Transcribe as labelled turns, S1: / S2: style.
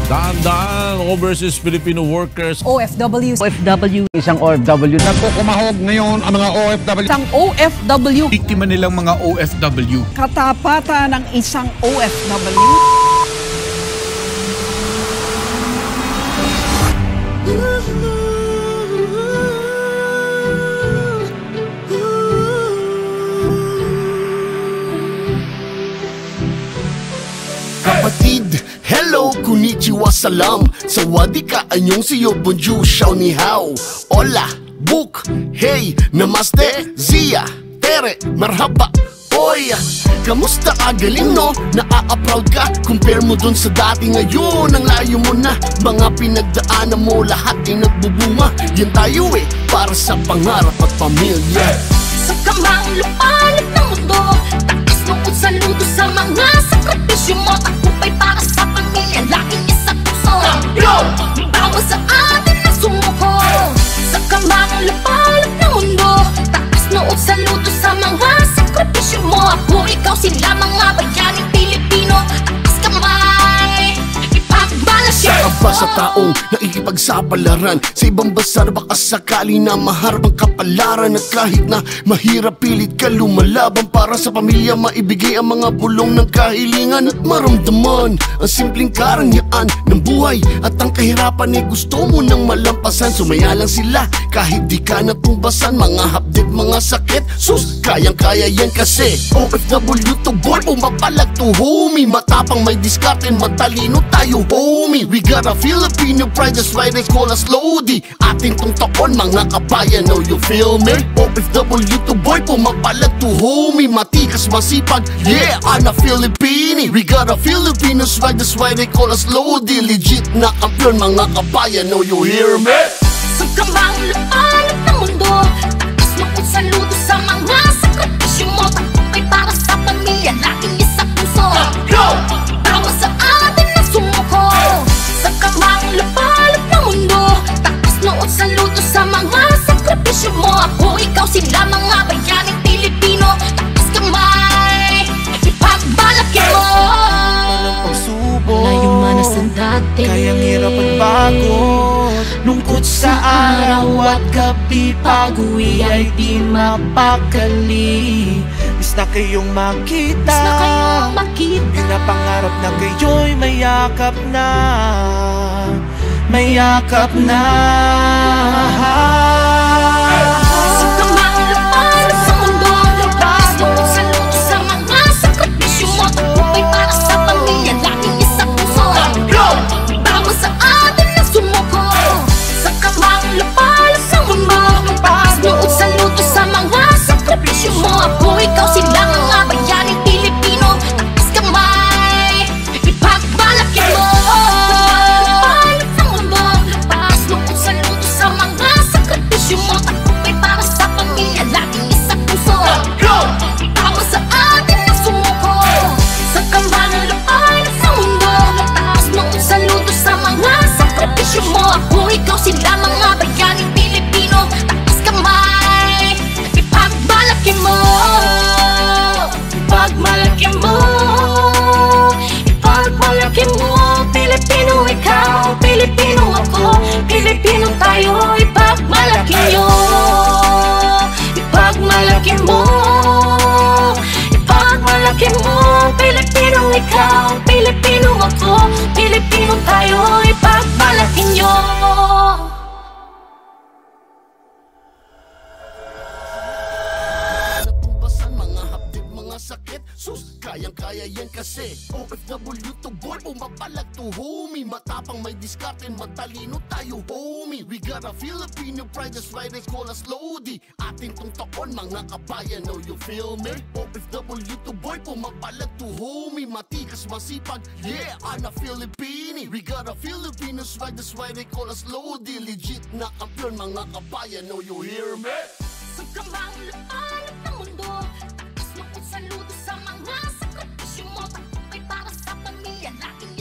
S1: Daan-daan overseas Filipino workers.
S2: OFW.
S3: Isang OFW.
S4: Nagkukumahog ngayon ang mga OFW.
S2: Isang OFW.
S4: Biktima nilang mga OFW.
S2: Katapatan ng isang OFW.
S5: Kapatid, hello, konnichiwa, salam. Sawadika, annyeonghaseyo, bonjour, xiao ni hao. Hola, buk, hey, namaste, zia, tere, marhaba. Oy, kamusta ka? Galing no? Naa-proud ka? Compare mo dun sa dati ngayon. Ang layo mo na. Mga pinagdaanan mo, lahat ay nagbubunga. Yan tayo para sa pangarap at pamilya.
S6: Sa kamang lupalit ng mundo, takas lungkot saludo sa mga sakripisyo mo. Tagumpay para sa pamilya, laging isa puso. Bawa sa atin na sumuko. Sa kamang lupalit ng mundo, takas lungkot saludo sa mga sakripisyo mo. Ako, ikaw, sila mga bayaning Pilipino. Takas kamay, ipagbalasya
S5: Saka ba sa taong nakikipagsapalaran sa ibang bansa na baka sakali na maharap ang kapalaran? At kahit na mahirap, pilit ka lumalaban para sa pamilya, maibigay ang mga bulong ng kahilingan at maramdaman ang simpleng karangyaan ng buhay. At ang kahirapan ay gusto mo nang malampasan. Sumaya lang sila kahit di ka natumbasan. Mga hapdit, mga sakit, sus, kayang-kaya yan kasi OFW to boy, pumapalag to homie. Matapang, may diskarte, matalino tayo homie. We got a Filipino pride, that's why they call us Lodi. Atin tong taon, mga kabayan, know you feel me? OFW to boy, pumapalag to homie. Matikas, masipag, yeah, I'm a Filipini. We got a Filipino swag, that's why they call us Lodi. Legit na kampiyon, mga kabayan, know you hear me?
S6: Sa kamang lupalit ng mundo, takas lungkot saludo sa mga sakripisyo mo. Tagumpay para sa pamilya, laging isa puso. Bawa sa atin na sumuko. Sa kamang lupalit ng mundo, takas lungkot saludo sa mga sakripisyo mo. Ako, ikaw, sila mga bayaning Pilipino. Takas kamay, ipagbalaki mo.
S7: Walang pagsubok, layo manas ng dati, kayang hirap at pagod. Lungkot sa araw at gabi, pag-uwi ay di mapakali. Bis na kayong makita, pinapangarap na kayo'y mayakap na. Mayakap na.
S6: Sa kamang lupalit sa mundo, takas lungkot saludo sa mga sakripisyo mo. Tagumpay para sa pamilya, laging isa puso. Bawa sa atin na sumuko. Sa kamang lupalit sa mundo, takas lungkot saludo sa mga sakripisyo mo. Ako, ikaw, sila mga bayaning Pilipino. Takas kamay, ipagbalaki mo. Lupalit sa mundo, takas lungkot saludo sa mga sakripisyo mo. Tagumpay para sa pamilya, laging isa puso. Bawa sa atin na sumuko. Sa kamang lupalit sa mundo, takas lungkot saludo sa mga sakripisyo mo. Ako, ikaw, sila mga bayaning Pilipino. Takas kamay, ipagbalaki mo. Ipagmalaki mo. Ipagmalaki mo. Pilipino ikaw, Pilipino ako, Pilipino tayo. Ipagmalaki nyo. Ipagmalaki mo. Ipagmalaki mo. Pilipino ikaw, Pilipino ako, Pilipino tayo. Ipagmalaki nyo.
S5: Natumbasan, mga hapdit, mga sakit, sus, kayang-kaya yan kasi OFW to boy, pumapalag to homie. Matapang, may diskarte, matalino tayo homie. We got a Filipino pride, that's why they call us Lodi. Atin tong taon, mga kabayan, know you feel me? OFW to boy, pumapalag to homie. Matikas, masipag, yeah, I'm a Filipini. We got a Filipino swag, that's why they call us Lodi. Legit na kampiyon, mga kabayan, know you hear me?
S6: Sa kamang lupalit ng mundo, takas lungkot saludo sa mga sakripisyo mo. Tagumpay para sa pamilya, laging